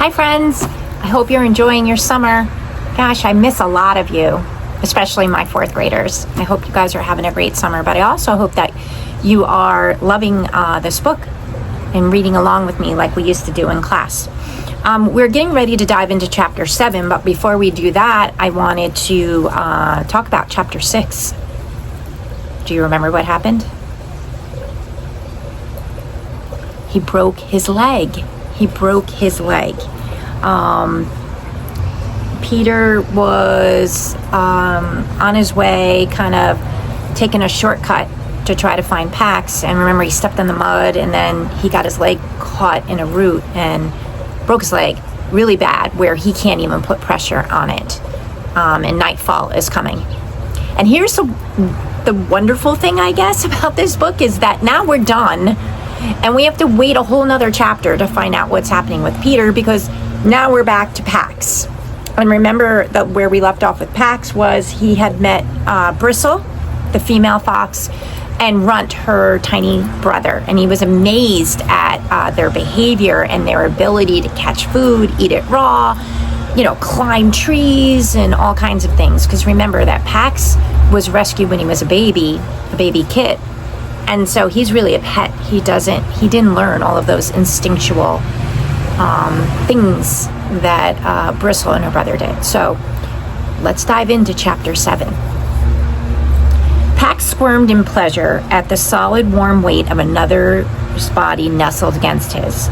Hi friends, I hope you're enjoying your summer. Gosh, I miss a lot of you, especially my fourth graders. I hope you guys are having a great summer, but I also hope that you are loving this book and reading along with me like we used to do in class. We're getting ready to dive into chapter 7, but before we do that, I wanted to talk about chapter 6. Do you remember what happened? He broke his leg. Peter was on his way, kind of taking a shortcut to try to find Pax. And remember, he stepped in the mud and then he got his leg caught in a root and broke his leg really bad, where he can't even put pressure on it. And nightfall is coming. And here's the wonderful thing, I guess, about this book is that now we're done. And we have to wait a whole nother chapter to find out what's happening with Peter, because now we're back to Pax. And remember that where we left off with Pax was he had met Bristle, the female fox, and Runt, her tiny brother. And he was amazed at their behavior and their ability to catch food, eat it raw, climb trees and all kinds of things. Because remember that Pax was rescued when he was a baby kit. And so he's really a pet. He didn't learn all of those instinctual things that Bristle and her brother did. So let's dive into chapter 7. Pax squirmed in pleasure at the solid, warm weight of another's body nestled against his.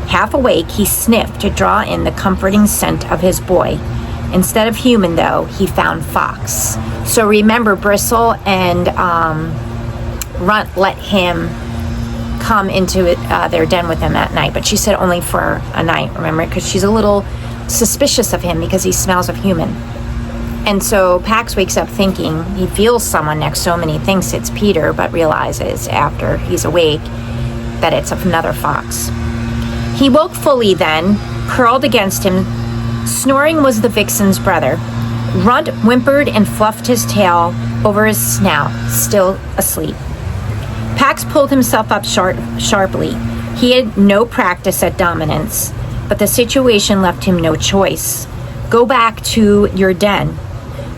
Half awake, he sniffed to draw in the comforting scent of his boy. Instead of human, though, he found fox. So remember, Bristle and Runt let him come into their den with him at night, but she said only for a night, remember, because she's a little suspicious of him because he smells of human. And so Pax wakes up thinking he feels someone next to him, and he thinks it's Peter, but realizes after he's awake that it's another fox. He woke fully then, curled against him. Snoring was the vixen's brother. Runt whimpered and fluffed his tail over his snout, still asleep. Pax pulled himself up sharply. He had no practice at dominance, but the situation left him no choice. Go back to your den.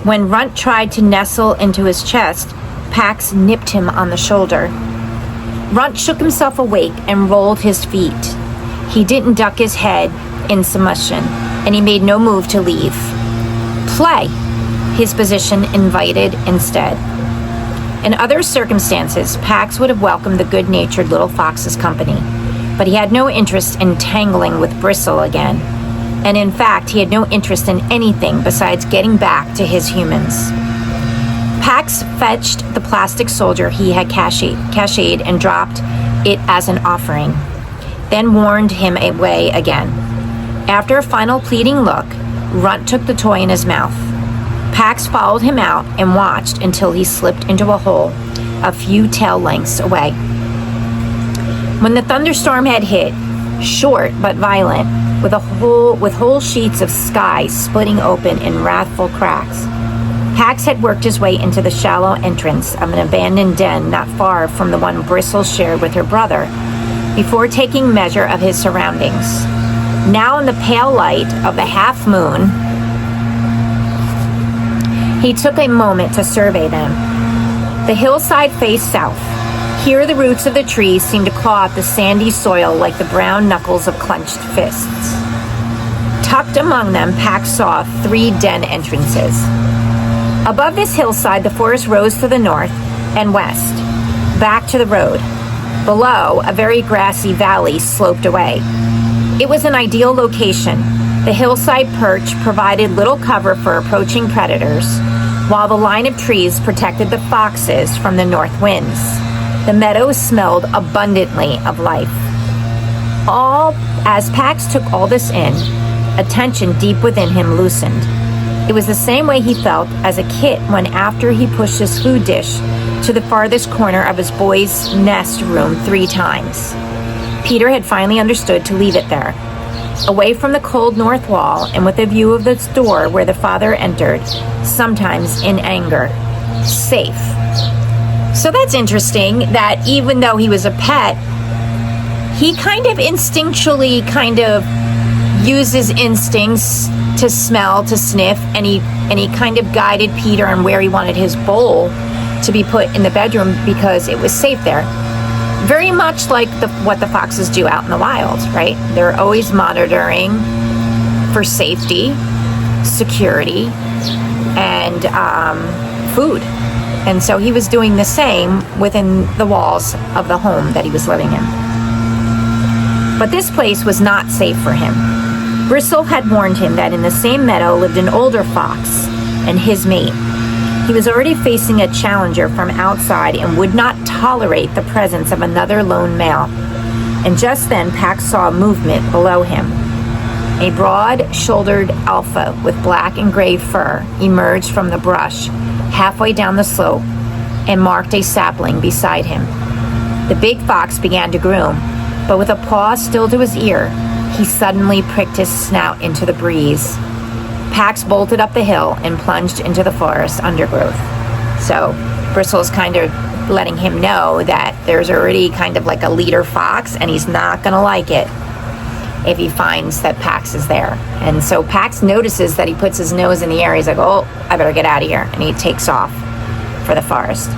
When Runt tried to nestle into his chest, Pax nipped him on the shoulder. Runt shook himself awake and rolled his feet. He didn't duck his head in submission, and he made no move to leave. Play, his position invited instead. In other circumstances, Pax would have welcomed the good-natured little fox's company, but he had no interest in tangling with Bristle again. And in fact, he had no interest in anything besides getting back to his humans. Pax fetched the plastic soldier he had cached and dropped it as an offering, then warned him away again. After a final pleading look, Runt took the toy in his mouth. Pax followed him out and watched until he slipped into a hole a few tail lengths away. When the thunderstorm had hit, short but violent, with whole sheets of sky splitting open in wrathful cracks, Pax had worked his way into the shallow entrance of an abandoned den not far from the one Bristle shared with her brother, before taking measure of his surroundings. Now in the pale light of the half moon, he took a moment to survey them. The hillside faced south. Here the roots of the trees seemed to claw at the sandy soil like the brown knuckles of clenched fists. Tucked among them, Pax saw 3 den entrances. Above this hillside, the forest rose to the north and west, back to the road. Below, a very grassy valley sloped away. It was an ideal location. The hillside perch provided little cover for approaching predators, while the line of trees protected the foxes from the north winds. The meadows smelled abundantly of life. As Pax took all this in, a tension deep within him loosened. It was the same way he felt as a kid when, after he pushed his food dish to the farthest corner of his boy's nest room 3 times. Peter had finally understood to leave it there, away from the cold north wall and with a view of the door where the father entered, sometimes in anger. Safe. So that's interesting that even though he was a pet, he kind of instinctually used his instincts to smell, to sniff, and he kind of guided Peter on where he wanted his bowl to be put in the bedroom because it was safe there. Very much like what the foxes do out in the wild, right? They're always monitoring for safety, security, and food. And so he was doing the same within the walls of the home that he was living in. But this place was not safe for him. Bristle had warned him that in the same meadow lived an older fox and his mate. He was already facing a challenger from outside and would not tolerate the presence of another lone male. And just then Pax saw movement below him. A broad-shouldered alpha with black and gray fur emerged from the brush halfway down the slope and marked a sapling beside him. The big fox began to groom, but with a paw still to his ear, he suddenly pricked his snout into the breeze. Pax bolted up the hill and plunged into the forest undergrowth. So Bristle's kind of letting him know that there's already kind of like a leader fox, and he's not going to like it if he finds that Pax is there. And so Pax notices that he puts his nose in the air. He's like, oh, I better get out of here. And he takes off for the forest.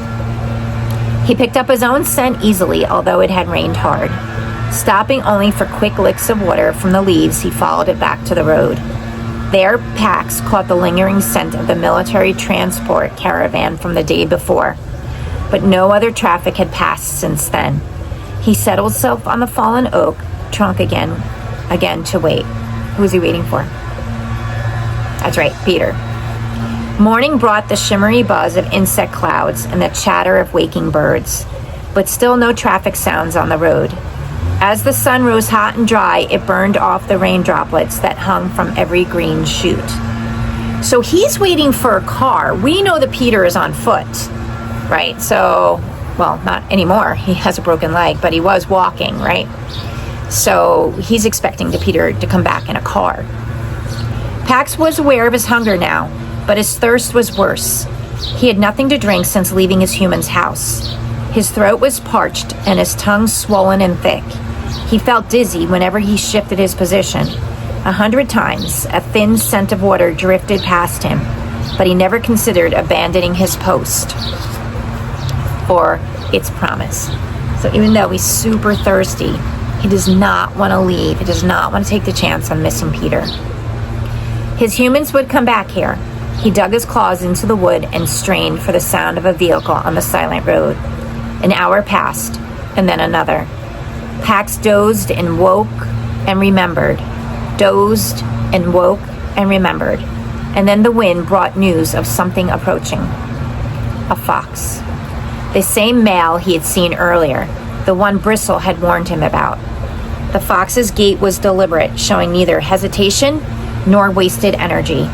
He picked up his own scent easily, although it had rained hard. Stopping only for quick licks of water from the leaves, he followed it back to the road. There, Pax caught the lingering scent of the military transport caravan from the day before, but no other traffic had passed since then. He settled himself on the fallen oak trunk again to wait. Who was he waiting for? That's right, Peter. Morning brought the shimmery buzz of insect clouds and the chatter of waking birds, but still no traffic sounds on the road. As the sun rose hot and dry, it burned off the rain droplets that hung from every green shoot. So he's waiting for a car. We know that Peter is on foot, right? So, well, not anymore. He has a broken leg, but he was walking, right? So he's expecting Peter to come back in a car. Pax was aware of his hunger now, but his thirst was worse. He had nothing to drink since leaving his human's house. His throat was parched and his tongue swollen and thick. He felt dizzy whenever he shifted his position. 100 times, a thin scent of water drifted past him, but he never considered abandoning his post or its promise. So even though he's super thirsty, he does not want to leave. He does not want to take the chance on missing Peter. His humans would come back here. He dug his claws into the wood and strained for the sound of a vehicle on the silent road. An hour passed, and then another. Pax dozed and woke and remembered. Dozed and woke and remembered. And then the wind brought news of something approaching. A fox. The same male he had seen earlier, the one Bristle had warned him about. The fox's gait was deliberate, showing neither hesitation nor wasted energy.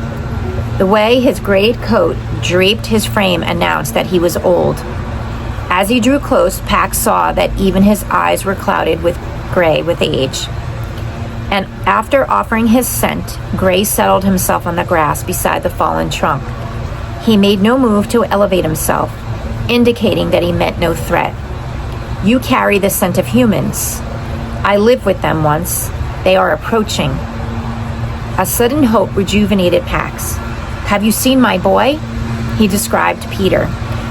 The way his grayed coat draped his frame announced that he was old. As he drew close, Pax saw that even his eyes were clouded with gray with age. And after offering his scent, Gray settled himself on the grass beside the fallen trunk. He made no move to elevate himself, indicating that he meant no threat. You carry the scent of humans. I lived with them once. They are approaching. A sudden hope rejuvenated Pax. Have you seen my boy? He described Peter.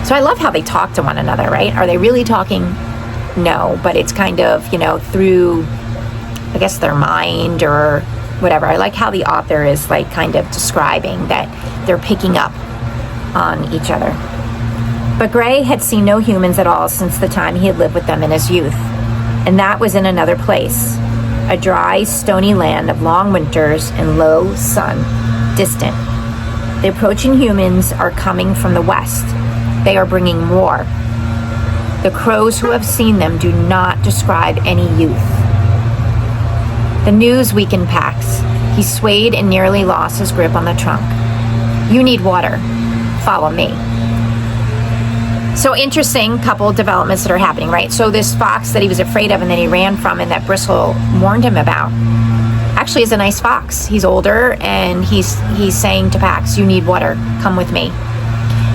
So I love how they talk to one another, right? Are they really talking? No, but it's kind of, through, I guess, their mind or whatever. I like how the author is like kind of describing that they're picking up on each other. But Gray had seen no humans at all since the time he had lived with them in his youth. And that was in another place. A dry, stony land of long winters and low sun, distant. The approaching humans are coming from the west. They are bringing war. The crows who have seen them do not describe any youth. The news weakened Pax. He swayed and nearly lost his grip on the trunk. You need water. Follow me. So interesting couple developments that are happening, right? So this fox that he was afraid of and that he ran from and that Bristle warned him about actually is a nice fox. He's older and he's saying to Pax, you need water. Come with me.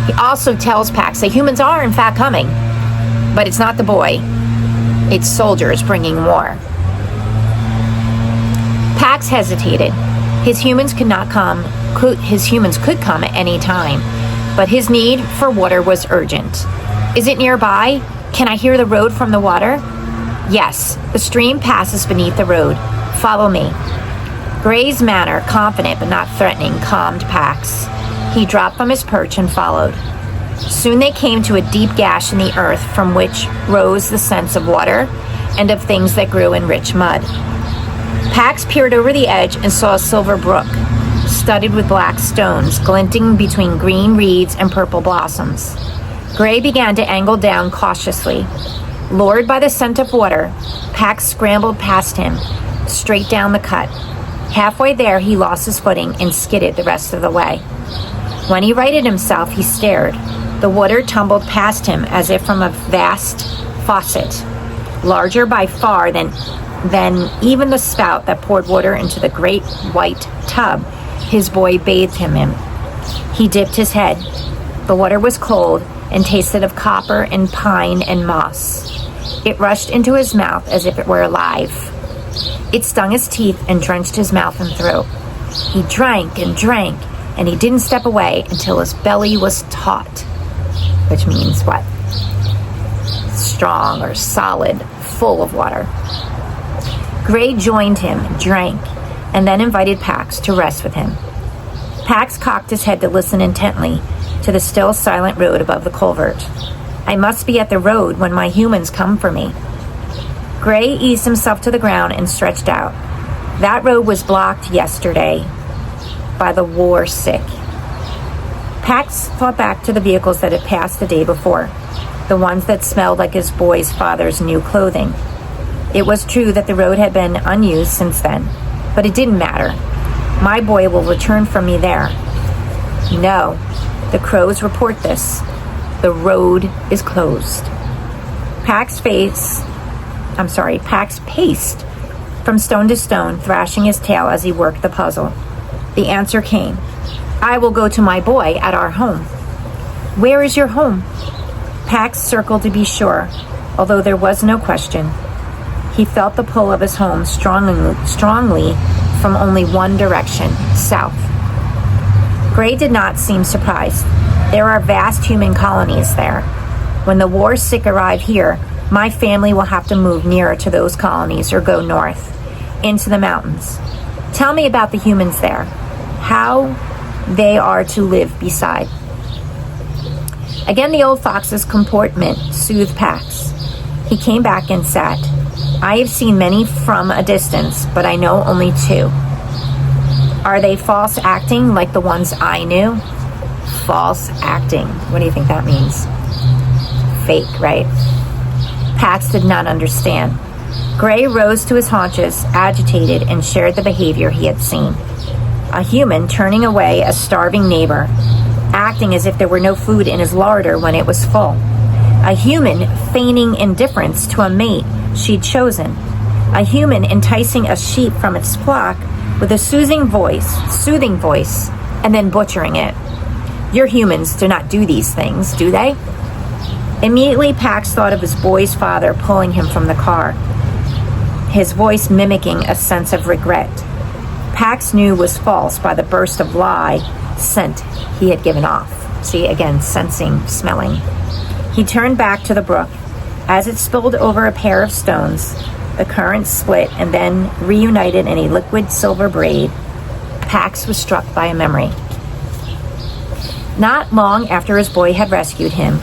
He also tells Pax that humans are in fact coming, but it's not the boy. It's soldiers bringing war. Pax Pax hesitated. His humans could come at any time, but his need for water was urgent. Is it nearby? Can I hear the road from the water? Yes, the stream passes beneath the road. Follow me. Gray's manner, confident but not threatening, calmed Pax. He dropped from his perch and followed. Soon they came to a deep gash in the earth from which rose the scents of water and of things that grew in rich mud. Pax peered over the edge and saw a silver brook, studded with black stones, glinting between green reeds and purple blossoms. Gray began to angle down cautiously. Lured by the scent of water, Pax scrambled past him, straight down the cut. Halfway there, he lost his footing and skidded the rest of the way. When he righted himself, he stared. The water tumbled past him as if from a vast faucet, larger by far than even the spout that poured water into the great white tub his boy bathed him in. He dipped his head. The water was cold and tasted of copper and pine and moss. It rushed into his mouth as if it were alive. It stung his teeth and drenched his mouth and throat. He drank, and he didn't step away until his belly was taut, which means what? Strong or solid, full of water. Gray joined him, drank, and then invited Pax to rest with him. Pax cocked his head to listen intently to the still silent road above the culvert. I must be at the road when my humans come for me. Gray eased himself to the ground and stretched out. That road was blocked yesterday by the war sick. Pax thought back to the vehicles that had passed the day before, the ones that smelled like his boy's father's new clothing. It was true that the road had been unused since then, but it didn't matter. My boy will return for me there. No, the crows report this. The road is closed. Pax paced from stone to stone, thrashing his tail as he worked the puzzle. The answer came. I will go to my boy at our home. Where is your home? Pax circled to be sure, although there was no question. He felt the pull of his home strongly from only one direction, south. Gray did not seem surprised. There are vast human colonies there. When the war sick arrive here, my family will have to move nearer to those colonies or go north, into the mountains. Tell me about the humans there, how they are to live beside. Again, the old fox's comportment soothed Pax. He came back and sat. I have seen many from a distance, but I know only two. Are they false acting like the ones I knew? False acting. What do you think that means? Fake, right? Pax did not understand. Gray rose to his haunches, agitated, and shared the behavior he had seen. A human turning away a starving neighbor, acting as if there were no food in his larder when it was full. A human feigning indifference to a mate she'd chosen. A human enticing a sheep from its flock with a soothing voice, and then butchering it. Your humans do not do these things, do they? Immediately, Pax thought of his boy's father pulling him from the car, his voice mimicking a sense of regret. Pax knew was false by the burst of lie scent he had given off. See, again, sensing, smelling. He turned back to the brook. As it spilled over a pair of stones, the current split and then reunited in a liquid silver braid. Pax was struck by a memory. Not long after his boy had rescued him,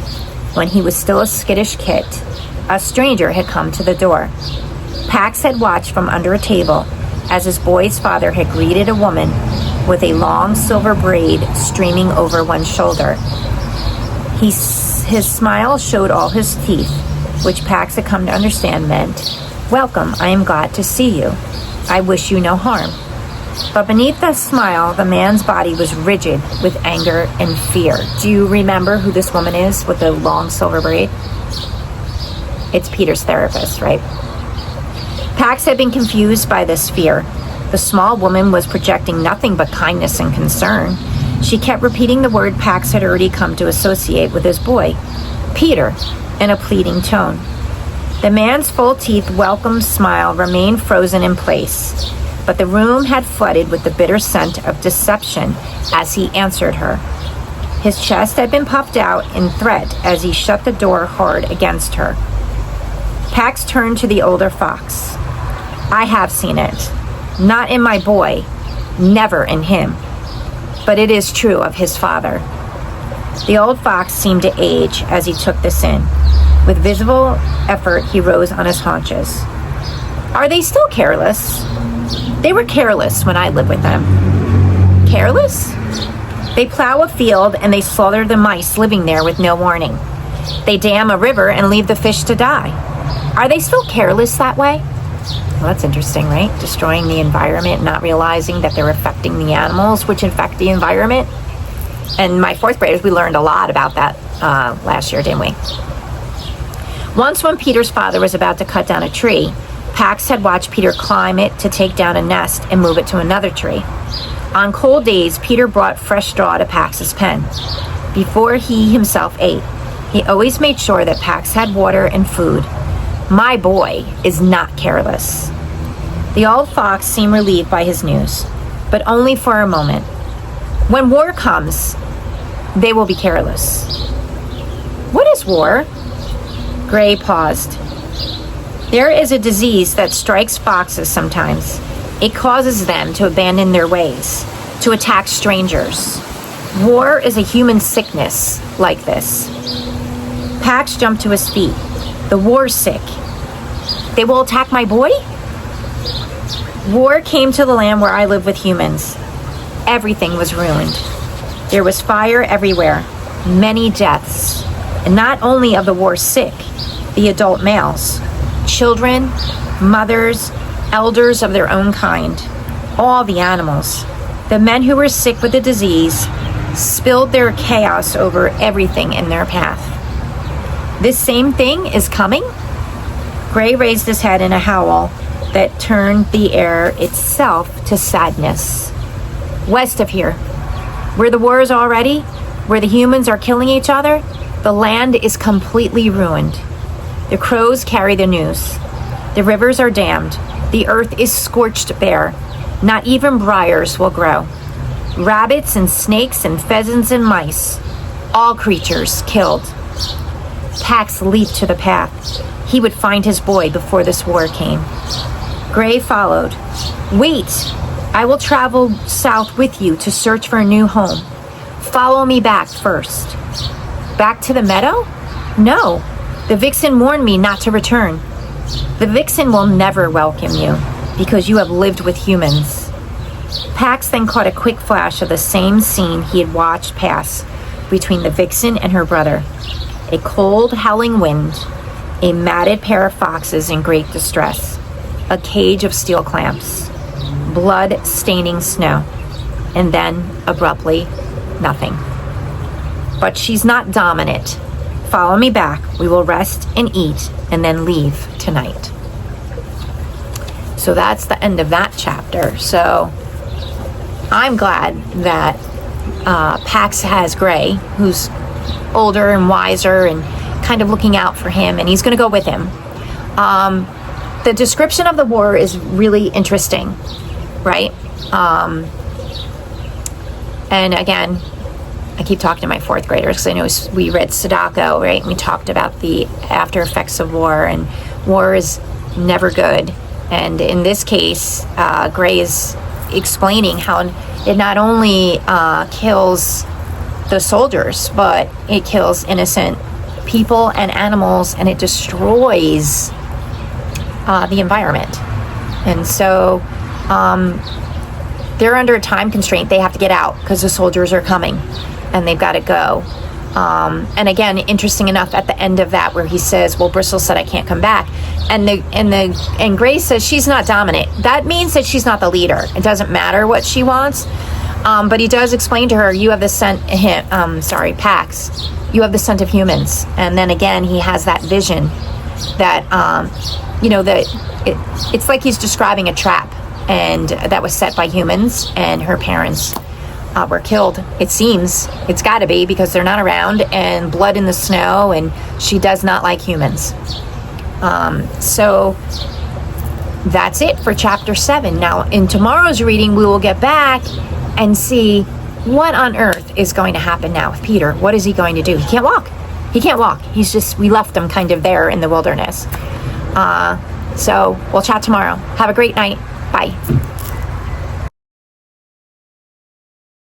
when he was still a skittish kit, a stranger had come to the door. Pax had watched from under a table as his boy's father had greeted a woman with a long silver braid streaming over one shoulder. His smile showed all his teeth, which Pax had come to understand meant, "Welcome, I am glad to see you. I wish you no harm." But beneath the smile, the man's body was rigid with anger and fear. Do you remember who this woman is with the long silver braid? It's Peter's therapist, right? Pax had been confused by this fear. The small woman was projecting nothing but kindness and concern. She kept repeating the word Pax had already come to associate with his boy, Peter, in a pleading tone. The man's full-teeth welcome smile remained frozen in place. but the room had flooded with the bitter scent of deception as he answered her. His chest had been puffed out in threat as he shut the door hard against her. Pax turned to the older fox. I have seen it. Not in my boy, never in him. But it is true of his father. The old fox seemed to age as he took this in. With visible effort, he rose on his haunches. Are they still careless? They were careless when I lived with them. Careless? They plow a field and they slaughter the mice living there with no warning. They dam a river and leave the fish to die. Are they still careless that way? Well, that's interesting, right? Destroying the environment, not realizing that they're affecting the animals, which infect the environment. And my fourth graders, we learned a lot about that last year, didn't we? Once when Peter's father was about to cut down a tree, Pax had watched Peter climb it to take down a nest and move it to another tree. On cold days, Peter brought fresh straw to Pax's pen. Before he himself ate, he always made sure that Pax had water and food. My boy is not careless. The old fox seemed relieved by his news, but only for a moment. When war comes, they will be careless. What is war? Gray paused. There is a disease that strikes foxes sometimes. It causes them to abandon their ways, to attack strangers. War is a human sickness like this. Pax jumped to his feet. The war's sick. They will attack my boy? War came to the land where I live with humans. Everything was ruined. There was fire everywhere, many deaths, and not only of the war sick, the adult males, children, mothers, elders of their own kind, all the animals. The men who were sick with the disease spilled their chaos over everything in their path. This same thing is coming? Gray raised his head in a howl that turned the air itself to sadness. West of here, where the war is already, where the humans are killing each other, the land is completely ruined. The crows carry the news. The rivers are dammed. The earth is scorched bare. Not even briars will grow. Rabbits and snakes and pheasants and mice, all creatures killed. Pax leaped to the path. He would find his boy before this war came. Gray followed. Wait, I will travel south with you to search for a new home. Follow me back first. Back to the meadow? No, the vixen warned me not to return. The vixen will never welcome you because you have lived with humans. Pax then caught a quick flash of the same scene he had watched pass between the vixen and her brother. A cold, howling wind, a matted pair of foxes in great distress, a cage of steel clamps, blood staining snow, and then, abruptly, nothing. But she's not dominant. Follow me back. We will rest and eat and then leave tonight. So that's the end of that chapter. So I'm glad that Pax has Gray, who's older and wiser and kind of looking out for him, and he's going to go with him. The description of the war is really interesting, right? And again, I keep talking to my fourth graders because I know we read Sadako, right? And we talked about the after effects of war, and war is never good. And in this case, Gray is explaining how it not only kills the soldiers, but it kills innocent people and animals, and it destroys the environment. And so they're under a time constraint. They have to get out because the soldiers are coming and they've got to go. And again, interesting enough, at the end of that where he says, well, Bristol said I can't come back, and Grace says she's not dominant. That means that she's not the leader. It doesn't matter what she wants. But he does explain to her, you have the scent, Pax, you have the scent of humans. And then again, he has that vision that, it's like he's describing a trap, and that was set by humans, and her parents were killed. It seems it's got to be because they're not around, and blood in the snow, and she does not like humans. So that's it for chapter 7. Now, in tomorrow's reading, we will get back and see what on earth is going to happen now with Peter. What is he going to do? He can't walk. He can't walk. We left him kind of there in the wilderness. So we'll chat tomorrow. Have a great night. Bye.